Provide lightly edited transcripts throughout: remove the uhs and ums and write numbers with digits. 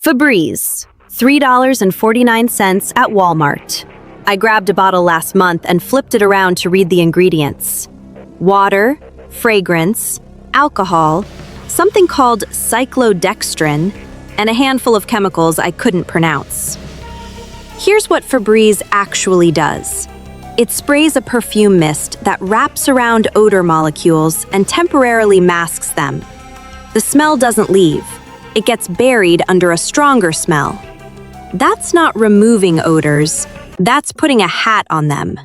Febreze, $3.49 at Walmart. I grabbed a bottle last month and flipped it around to read the ingredients. Water, fragrance, alcohol, something called cyclodextrin, and a handful of chemicals I couldn't pronounce. Here's what Febreze actually does. It sprays a perfume mist that wraps around odor molecules and temporarily masks them. The smell doesn't leave. It gets buried under a stronger smell. That's not removing odors, that's putting a hat on them.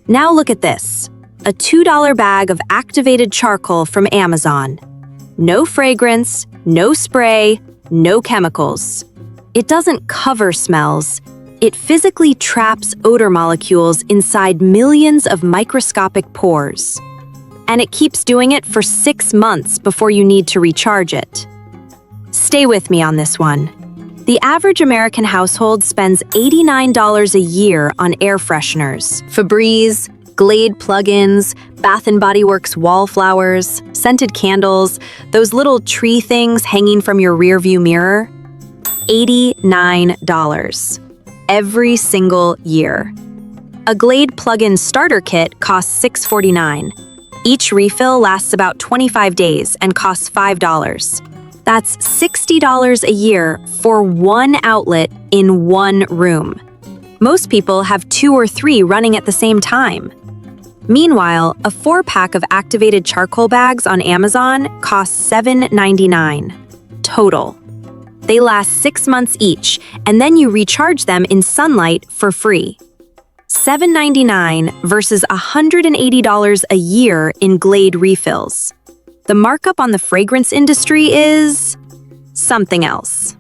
Now look at this, a $2 bag of activated charcoal from Amazon. No fragrance, no spray, no chemicals. It doesn't cover smells. It physically traps odor molecules inside millions of microscopic pores. And it keeps doing it for 6 months before you need to recharge it. Stay with me on this one. The average American household spends $89 a year on air fresheners. Febreze, Glade plug-ins, Bath & Body Works wallflowers, scented candles, those little tree things hanging from your rearview mirror. $89. Every single year. A Glade plug-in starter kit costs $6.49. Each refill lasts about 25 days and costs $5. That's $60 a year for one outlet in one room. Most people have 2 or 3 running at the same time. Meanwhile, a 4-pack of activated charcoal bags on Amazon costs $7.99 total. They last 6 months each, and then you recharge them in sunlight for free. $7.99 versus $180 a year in Glade refills. The markup on the fragrance industry is something else.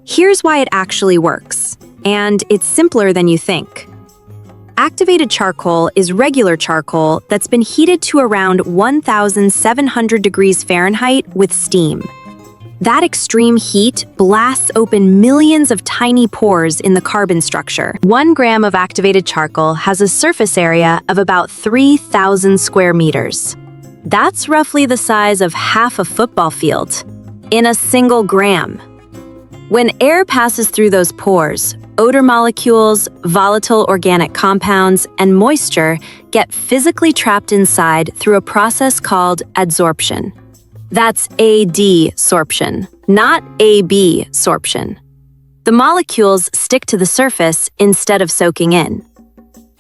Here's why it actually works, and it's simpler than you think. Activated charcoal is regular charcoal that's been heated to around 1,700 degrees Fahrenheit with steam. That extreme heat blasts open millions of tiny pores in the carbon structure. 1 gram of activated charcoal has a surface area of about 3,000 square meters. That's roughly the size of half a football field, in a single gram. When air passes through those pores, odor molecules, volatile organic compounds, and moisture get physically trapped inside through a process called adsorption. That's adsorption, not absorption. The molecules stick to the surface instead of soaking in.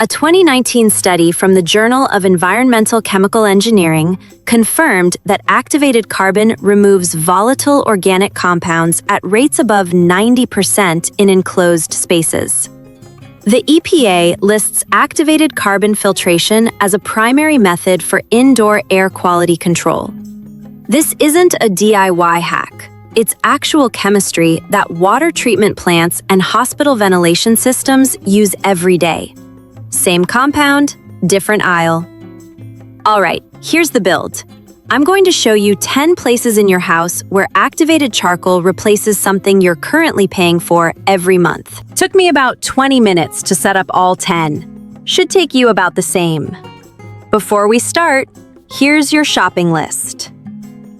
A 2019 study from the Journal of Environmental Chemical Engineering confirmed that activated carbon removes volatile organic compounds at rates above 90% in enclosed spaces. The EPA lists activated carbon filtration as a primary method for indoor air quality control. This isn't a DIY hack. It's actual chemistry that water treatment plants and hospital ventilation systems use every day. Same compound, different aisle. All right, here's the build. I'm going to show you 10 places in your house where activated charcoal replaces something you're currently paying for every month. Took me about 20 minutes to set up all 10. Should take you about the same. Before we start, here's your shopping list.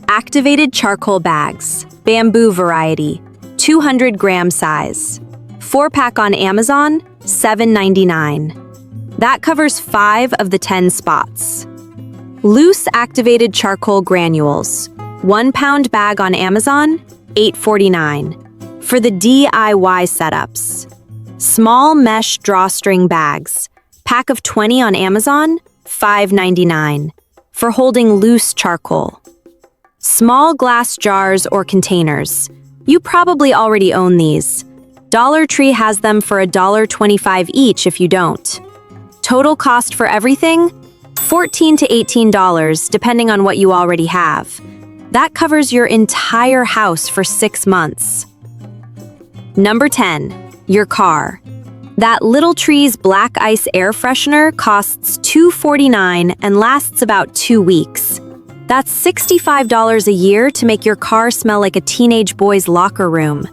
Activated charcoal bags, bamboo variety, 200-gram size. 4-pack on Amazon, $7.99. That covers 5 of the 10 spots. Loose activated charcoal granules, 1-pound bag on Amazon, $8.49. For the DIY setups. Small mesh drawstring bags, pack of 20 on Amazon, $5.99. For holding loose charcoal. Small glass jars or containers. You probably already own these. Dollar Tree has them for $1.25 each if you don't. Total cost for everything? $14 to $18, depending on what you already have. That covers your entire house for 6 months. Number 10, your car. That Little Tree's Black Ice air freshener costs $2.49 and lasts about 2 weeks. That's $65 a year to make your car smell like a teenage boy's locker room.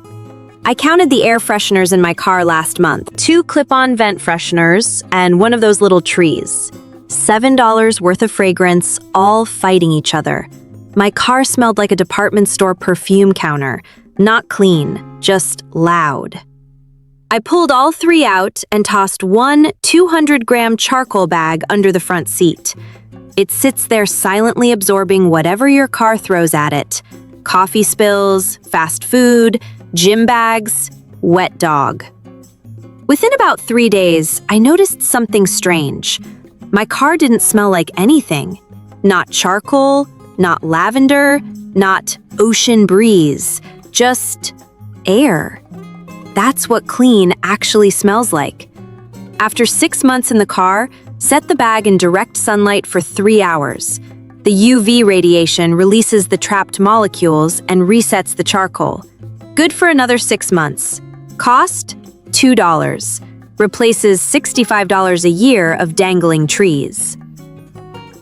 I counted the air fresheners in my car last month. 2 clip-on vent fresheners and one of those little trees. $7 worth of fragrance, all fighting each other. My car smelled like a department store perfume counter. Not clean, just loud. I pulled all three out and tossed one 200-gram charcoal bag under the front seat. It sits there silently absorbing whatever your car throws at it. Coffee spills, fast food, gym bags, wet dog. Within about 3 days, I noticed something strange. My car didn't smell like anything. Not charcoal, not lavender, not ocean breeze, just air. That's what clean actually smells like. After 6 months in the car, set the bag in direct sunlight for 3 hours. The UV radiation releases the trapped molecules and resets the charcoal. Good for another 6 months. Cost? $2. Replaces $65 a year of dangling trees.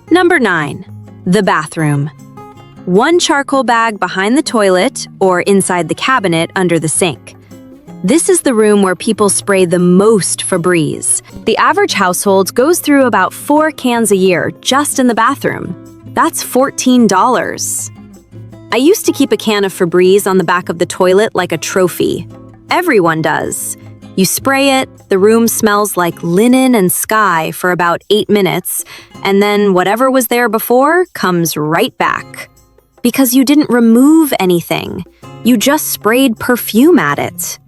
Number 9. The bathroom. One charcoal bag behind the toilet or inside the cabinet under the sink. This is the room where people spray the most Febreze. The average household goes through about 4 cans a year just in the bathroom. That's $14. I used to keep a can of Febreze on the back of the toilet like a trophy. Everyone does. You spray it, the room smells like linen and sky for about 8 minutes, and then whatever was there before comes right back. Because you didn't remove anything. You just sprayed perfume at it.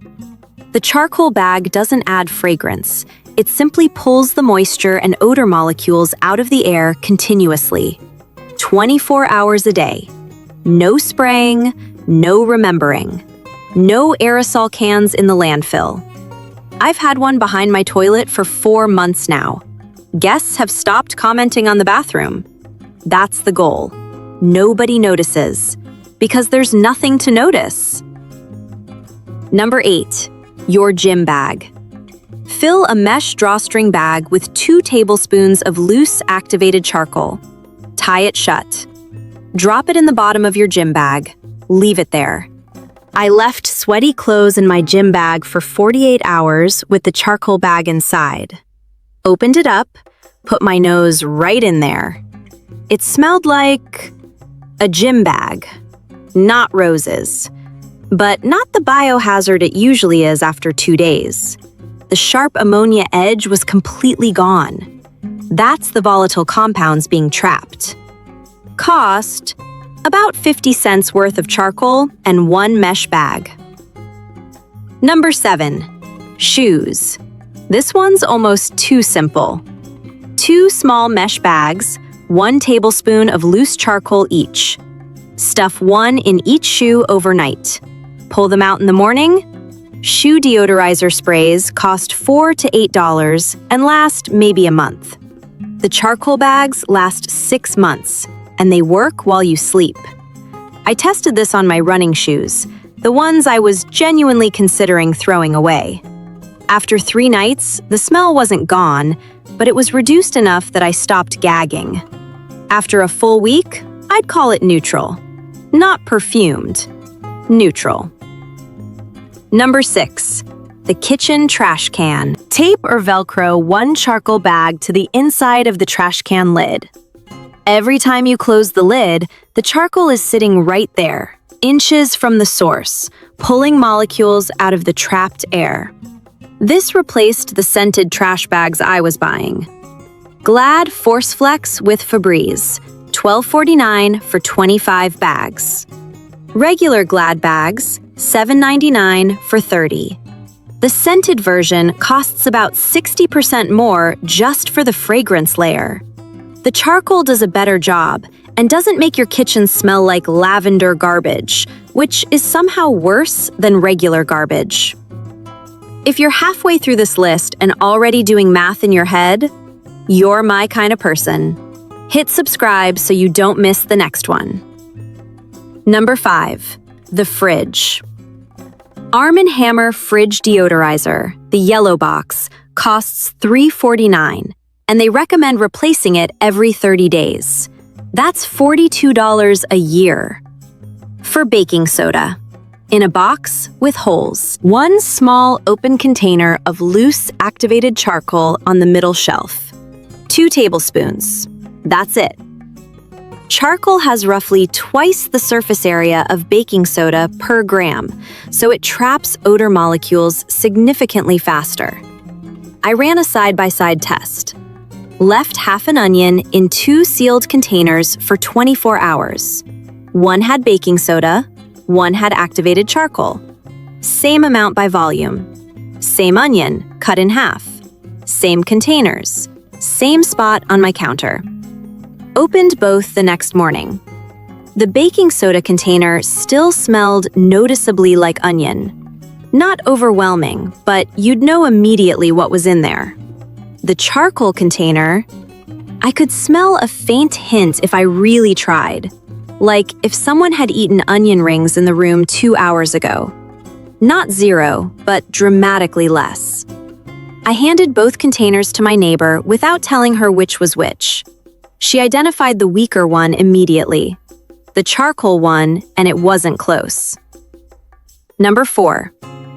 The charcoal bag doesn't add fragrance. It simply pulls the moisture and odor molecules out of the air continuously. 24 hours a day. No spraying, no remembering. No aerosol cans in the landfill. I've had one behind my toilet for 4 months now. Guests have stopped commenting on the bathroom. That's the goal. Nobody notices, because there's nothing to notice. Number 8. Your gym bag. Fill a mesh drawstring bag with 2 tablespoons of loose activated charcoal. Tie it shut. Drop it in the bottom of your gym bag. Leave it there. I left sweaty clothes in my gym bag for 48 hours with the charcoal bag inside. Opened it up, put my nose right in there. It smelled like a gym bag, not roses, but not the biohazard it usually is after 2 days. The sharp ammonia edge was completely gone. That's the volatile compounds being trapped. Cost? About 50 cents worth of charcoal and 1 mesh bag. Number 7. Shoes. This one's almost too simple. 2 small mesh bags, 1 tablespoon of loose charcoal each. Stuff 1 in each shoe overnight. Pull them out in the morning. Shoe deodorizer sprays cost $4 to $8 and last maybe a month. The charcoal bags last 6 months, and they work while you sleep. I tested this on my running shoes, the ones I was genuinely considering throwing away. After 3 nights, the smell wasn't gone, but it was reduced enough that I stopped gagging. After a full week, I'd call it neutral. Not perfumed. Neutral. Number 6. The kitchen trash can. Tape or Velcro 1 charcoal bag to the inside of the trash can lid. Every time you close the lid, the charcoal is sitting right there, inches from the source, pulling molecules out of the trapped air. This replaced the scented trash bags I was buying. Glad Force Flex with Febreze, $12.49 for 25 bags. Regular Glad bags, $7.99 for 30. The scented version costs about 60% more just for the fragrance layer. The charcoal does a better job and doesn't make your kitchen smell like lavender garbage, which is somehow worse than regular garbage. If you're halfway through this list and already doing math in your head, you're my kind of person. Hit subscribe so you don't miss the next one. Number 5. The fridge. Arm & Hammer Fridge Deodorizer, the yellow box, costs $3.49. And they recommend replacing it every 30 days. That's $42 a year. For baking soda. In a box with holes. 1 small open container of loose activated charcoal on the middle shelf. 2 tablespoons. That's it. Charcoal has roughly twice the surface area of baking soda per gram, so it traps odor molecules significantly faster. I ran a side-by-side test. Left half an onion in 2 sealed containers for 24 hours. One had baking soda, one had activated charcoal. Same amount by volume. Same onion, cut in half. Same containers. Same spot on my counter. Opened both the next morning. The baking soda container still smelled noticeably like onion. Not overwhelming, but you'd know immediately what was in there. The charcoal container, I could smell a faint hint if I really tried, like if someone had eaten onion rings in the room 2 hours ago. Not zero, but dramatically less. I handed both containers to my neighbor without telling her which was which. She identified the weaker one immediately, the charcoal one, and it wasn't close. Number 4,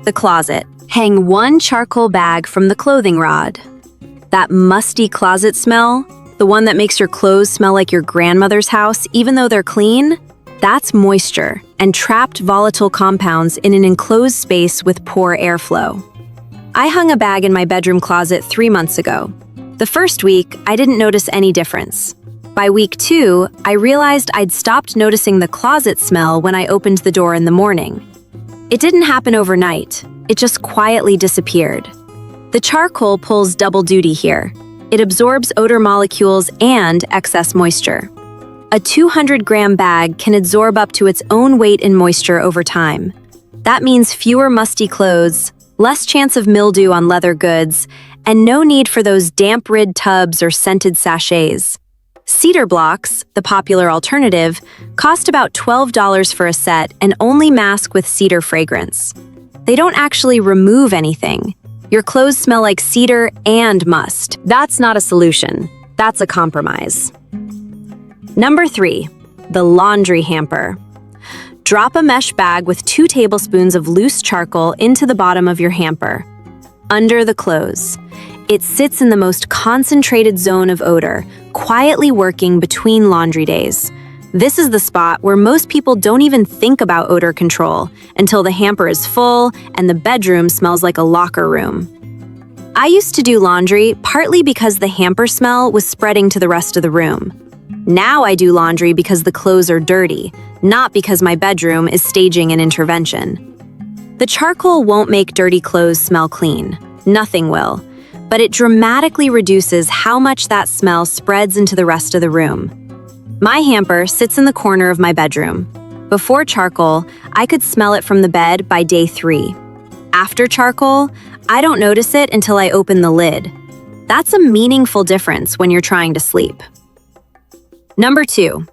the closet. Hang 1 charcoal bag from the clothing rod. That musty closet smell, the one that makes your clothes smell like your grandmother's house even though they're clean, that's moisture and trapped volatile compounds in an enclosed space with poor airflow. I hung a bag in my bedroom closet 3 months ago. The first week, I didn't notice any difference. By week 2, I realized I'd stopped noticing the closet smell when I opened the door in the morning. It didn't happen overnight. It just quietly disappeared. The charcoal pulls double duty here. It absorbs odor molecules and excess moisture. A 200-gram bag can absorb up to its own weight in moisture over time. That means fewer musty clothes, less chance of mildew on leather goods, and no need for those damp-rid tubs or scented sachets. Cedar blocks, the popular alternative, cost about $12 for a set and only mask with cedar fragrance. They don't actually remove anything. Your clothes smell like cedar and must. That's not a solution. That's a compromise. Number 3, the laundry hamper. Drop a mesh bag with 2 tablespoons of loose charcoal into the bottom of your hamper, under the clothes. It sits in the most concentrated zone of odor, quietly working between laundry days. This is the spot where most people don't even think about odor control until the hamper is full and the bedroom smells like a locker room. I used to do laundry partly because the hamper smell was spreading to the rest of the room. Now I do laundry because the clothes are dirty, not because my bedroom is staging an intervention. The charcoal won't make dirty clothes smell clean. Nothing will. But it dramatically reduces how much that smell spreads into the rest of the room. My hamper sits in the corner of my bedroom. Before charcoal, I could smell it from the bed by day 3. After charcoal, I don't notice it until I open the lid. That's a meaningful difference when you're trying to sleep. Number 2,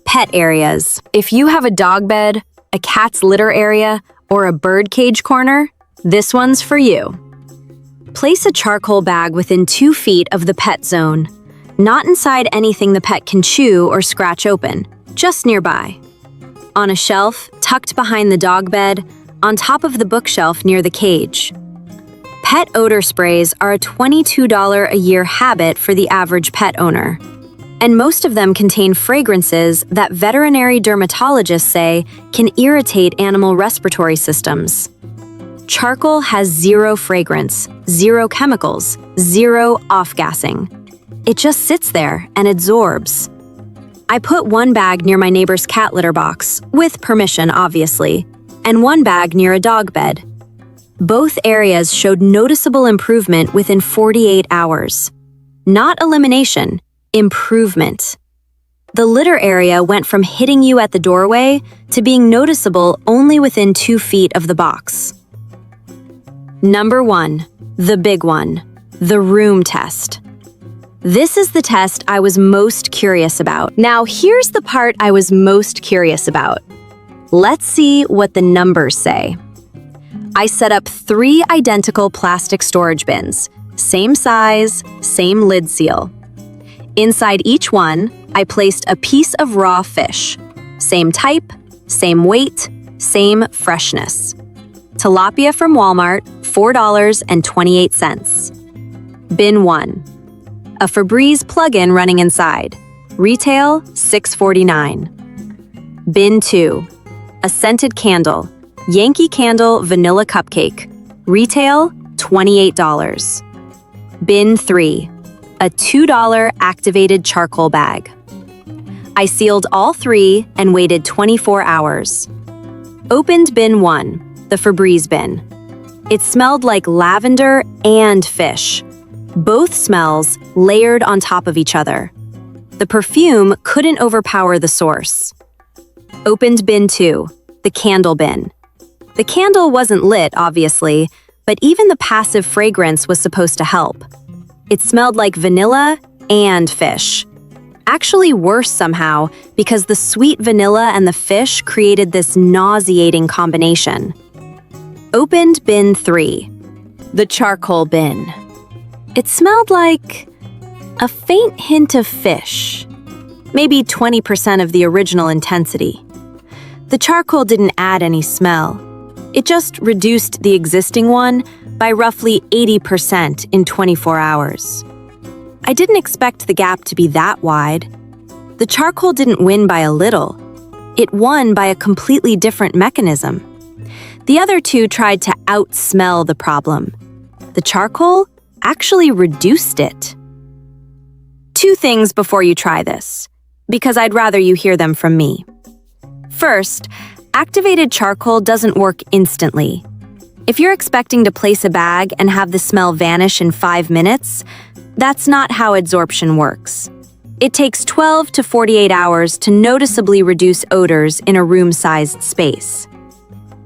pet areas. If you have a dog bed, a cat's litter area, or a bird cage corner, this one's for you. Place a charcoal bag within 2 feet of the pet zone, not inside anything the pet can chew or scratch open, just nearby. On a shelf, tucked behind the dog bed, on top of the bookshelf near the cage. Pet odor sprays are a $22 a year habit for the average pet owner. And most of them contain fragrances that veterinary dermatologists say can irritate animal respiratory systems. Charcoal has 0 fragrance, 0 chemicals, 0 off-gassing. It just sits there and absorbs. I put 1 bag near my neighbor's cat litter box, with permission obviously, and 1 bag near a dog bed. Both areas showed noticeable improvement within 48 hours. Not elimination, improvement. The litter area went from hitting you at the doorway to being noticeable only within 2 feet of the box. Number 1, the big one, the room test. This is the test I was most curious about. Now, here's the part I was most curious about. Let's see what the numbers say. I set up 3 identical plastic storage bins, same size, same lid seal. Inside each one, I placed a piece of raw fish, same type, same weight, same freshness. Tilapia from Walmart, $4.28. Bin 1. A Febreze plug-in running inside. Retail, $6.49. Bin 2. A scented candle. Yankee Candle Vanilla Cupcake. Retail, $28. Bin 3. A $2 activated charcoal bag. I sealed all 3 and waited 24 hours. Opened bin 1, the Febreze bin. It smelled like lavender and fish. Both smells layered on top of each other. The perfume couldn't overpower the source. Opened bin 2, the candle bin. The candle wasn't lit, obviously, but even the passive fragrance was supposed to help. It smelled like vanilla and fish. Actually worse somehow, because the sweet vanilla and the fish created this nauseating combination. Opened bin 3, the charcoal bin. It smelled like a faint hint of fish, maybe 20% of the original intensity. The charcoal didn't add any smell. It just reduced the existing one by roughly 80% in 24 hours. I didn't expect the gap to be that wide. The charcoal didn't win by a little. It won by a completely different mechanism. The other two tried to out-smell the problem. The charcoal actually reduced it. 2 things before you try this, because I'd rather you hear them from me. First, activated charcoal doesn't work instantly. If you're expecting to place a bag and have the smell vanish in 5 minutes, that's not how adsorption works. It takes 12 to 48 hours to noticeably reduce odors in a room-sized space.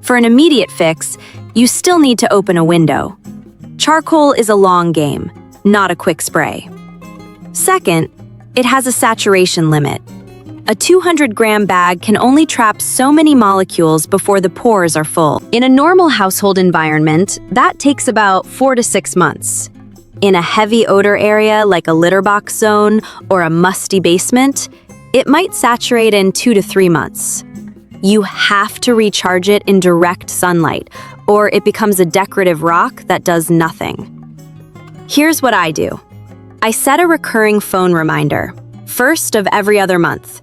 For an immediate fix, you still need to open a window. Charcoal is a long game, not a quick spray. Second, it has a saturation limit. A 200-gram bag can only trap so many molecules before the pores are full. In a normal household environment, that takes about 4 to 6 months. In a heavy odor area like a litter box zone or a musty basement, it might saturate in 2 to 3 months. You have to recharge it in direct sunlight, or it becomes a decorative rock that does nothing. Here's what I do. I set a recurring phone reminder, first of every other month.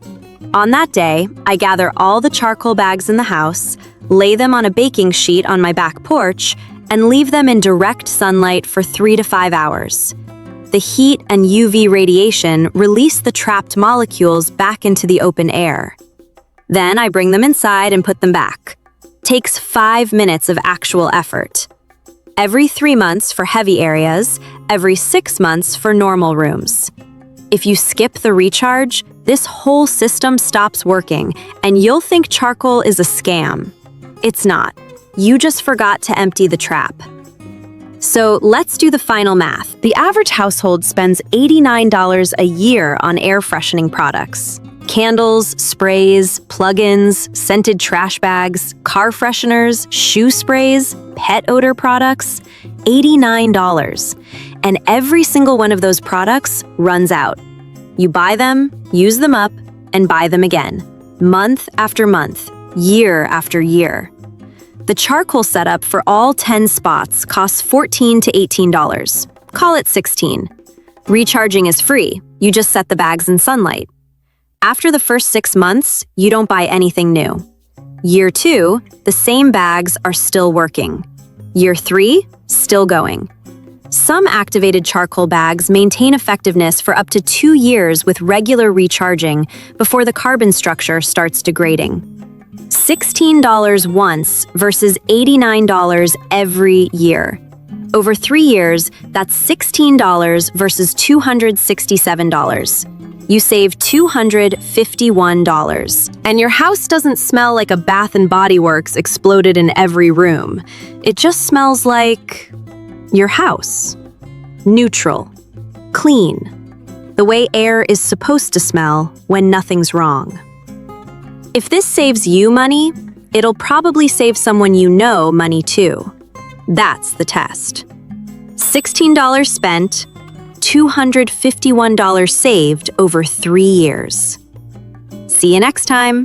On that day, I gather all the charcoal bags in the house, lay them on a baking sheet on my back porch, and leave them in direct sunlight for 3 to 5 hours. The heat and UV radiation release the trapped molecules back into the open air. Then I bring them inside and put them back. Takes 5 minutes of actual effort. Every 3 months for heavy areas, every 6 months for normal rooms. If you skip the recharge, this whole system stops working, and you'll think charcoal is a scam. It's not. You just forgot to empty the trap. So let's do the final math. The average household spends $89 a year on air freshening products. Candles, sprays, plug-ins, scented trash bags, car fresheners, shoe sprays, pet odor products, $89. And every single one of those products runs out. You buy them, use them up, and buy them again, month after month, year after year. The charcoal setup for all 10 spots costs $14 to $18. Call it $16. Recharging is free. You just set the bags in sunlight. After the first 6 months, you don't buy anything new. Year 2, the same bags are still working. Year 3, still going. Some activated charcoal bags maintain effectiveness for up to 2 years with regular recharging before the carbon structure starts degrading. $16 once versus $89 every year. Over 3 years, that's $16 versus $267. You save $251. And your house doesn't smell like a Bath & Body Works exploded in every room. It just smells like your house. Neutral. Clean. The way air is supposed to smell when nothing's wrong. If this saves you money, it'll probably save someone you know money too. That's the test. $16 spent, $251 saved over 3 years. See you next time.